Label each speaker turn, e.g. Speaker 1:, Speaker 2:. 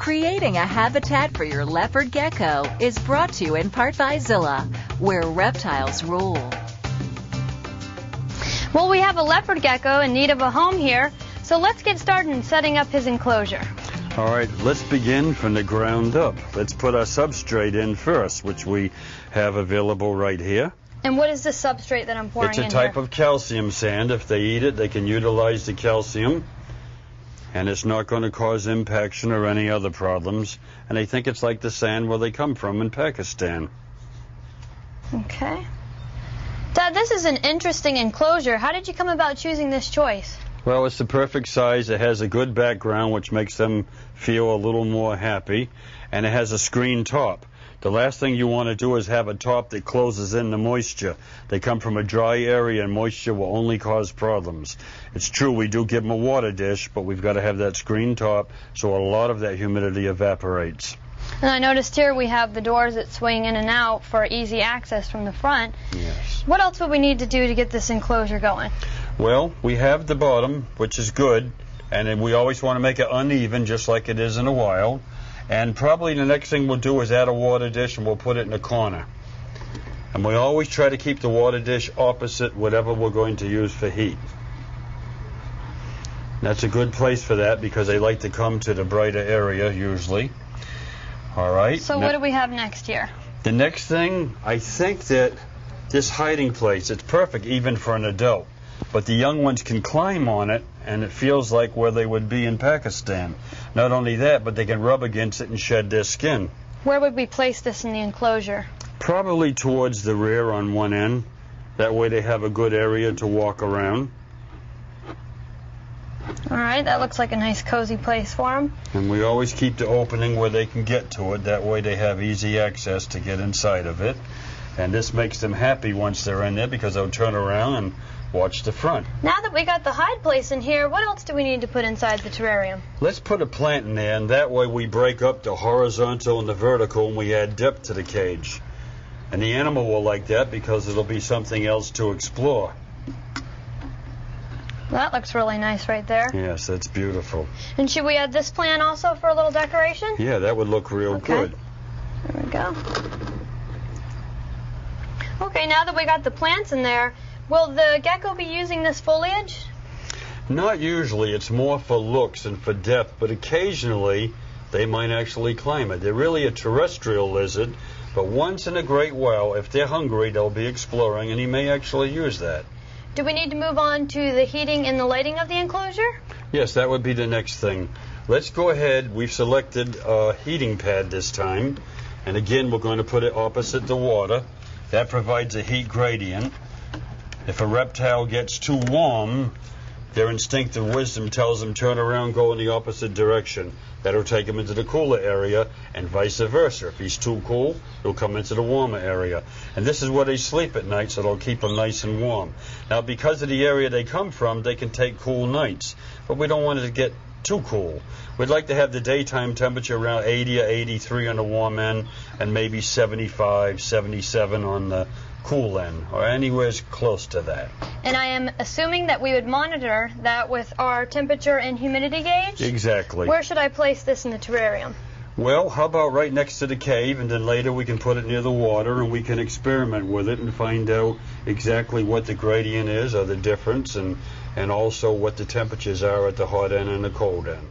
Speaker 1: Creating a habitat for your leopard gecko is brought to you in part by Zilla, where reptiles rule.
Speaker 2: Well, we have a leopard gecko in need of a home here, so let's get started in setting up his enclosure.
Speaker 3: All right, let's begin from the ground up. Let's put our substrate in first, which we have available right here.
Speaker 2: And what is the substrate that I'm pouring in here?
Speaker 3: It's a type of calcium sand. If they eat it, they can utilize the calcium, and it's not going to cause impaction or any other problems. And I think it's like the sand where they come from in Pakistan.
Speaker 2: Okay. Dad, this is an interesting enclosure. How did you come about choosing this choice?
Speaker 3: Well, it's the perfect size. It has a good background, which makes them feel a little more happy, and it has a screen top. The last thing you want to do is have a top that closes in the moisture. They come from a dry area, and moisture will only cause problems. It's true, we do give them a water dish, but we've got to have that screen top so a lot of that humidity evaporates.
Speaker 2: And I noticed here we have the doors that swing in and out for easy access from the front.
Speaker 3: Yes.
Speaker 2: What else would we need to do to get this enclosure going?
Speaker 3: Well, we have the bottom, which is good, and then we always want to make it uneven, just like it is in the wild. And probably the next thing we'll do is add a water dish, and we'll put it in a corner. And we always try to keep the water dish opposite whatever we're going to use for heat. That's a good place for that because they like to come to the brighter area usually. All right.
Speaker 2: So what do we have next here?
Speaker 3: The next thing, I think that this hiding place, it's perfect even for an adult. But the young ones can climb on it, and it feels like where they would be in Pakistan. Not only that, but they can rub against it and shed their skin.
Speaker 2: Where would we place this in the enclosure?
Speaker 3: Probably towards the rear on one end. That way they have a good area to walk around.
Speaker 2: All right, that looks like a nice cozy place for them.
Speaker 3: And we always keep the opening where they can get to it. That way they have easy access to get inside of it. And this makes them happy once they're in there because they'll turn around and watch the front.
Speaker 2: Now that we got the hide place in here, what else do we need to put inside the terrarium?
Speaker 3: Let's put a plant in there, and that way we break up the horizontal and the vertical, and we add depth to the cage. And the animal will like that because it'll be something else to explore.
Speaker 2: That looks really nice right there.
Speaker 3: Yes, that's beautiful.
Speaker 2: And should we add this plant also for a little decoration?
Speaker 3: Yeah, that would look real good.
Speaker 2: There we go. Okay, now that we got the plants in there, will the gecko be using this foliage?
Speaker 3: Not usually. It's more for looks and for depth, but occasionally they might actually climb it. They're really a terrestrial lizard, but once in a great while, if they're hungry, they'll be exploring, and he may actually use that.
Speaker 2: Do we need to move on to the heating and the lighting of the enclosure?
Speaker 3: Yes, that would be the next thing. Let's go ahead. We've selected a heating pad this time, and again, we're going to put it opposite the water. That provides a heat gradient. If a reptile gets too warm, their instinctive wisdom tells them turn around, go in the opposite direction. That'll take him into the cooler area, and vice versa. If he's too cool, he'll come into the warmer area. And this is where they sleep at night, so it'll keep them nice and warm. Now, because of the area they come from, they can take cool nights, but we don't want it to get too cool. We'd like to have the daytime temperature around 80 or 83 on the warm end, and maybe 75, 77 on the cool end, or anywhere close to that.
Speaker 2: And I am assuming that we would monitor that with our temperature and humidity gauge?
Speaker 3: Exactly.
Speaker 2: Where should I place this in the terrarium?
Speaker 3: Well, how about right next to the cave, and then later we can put it near the water, and we can experiment with it and find out exactly what the gradient is or the difference, and also what the temperatures are at the hot end and the cold end.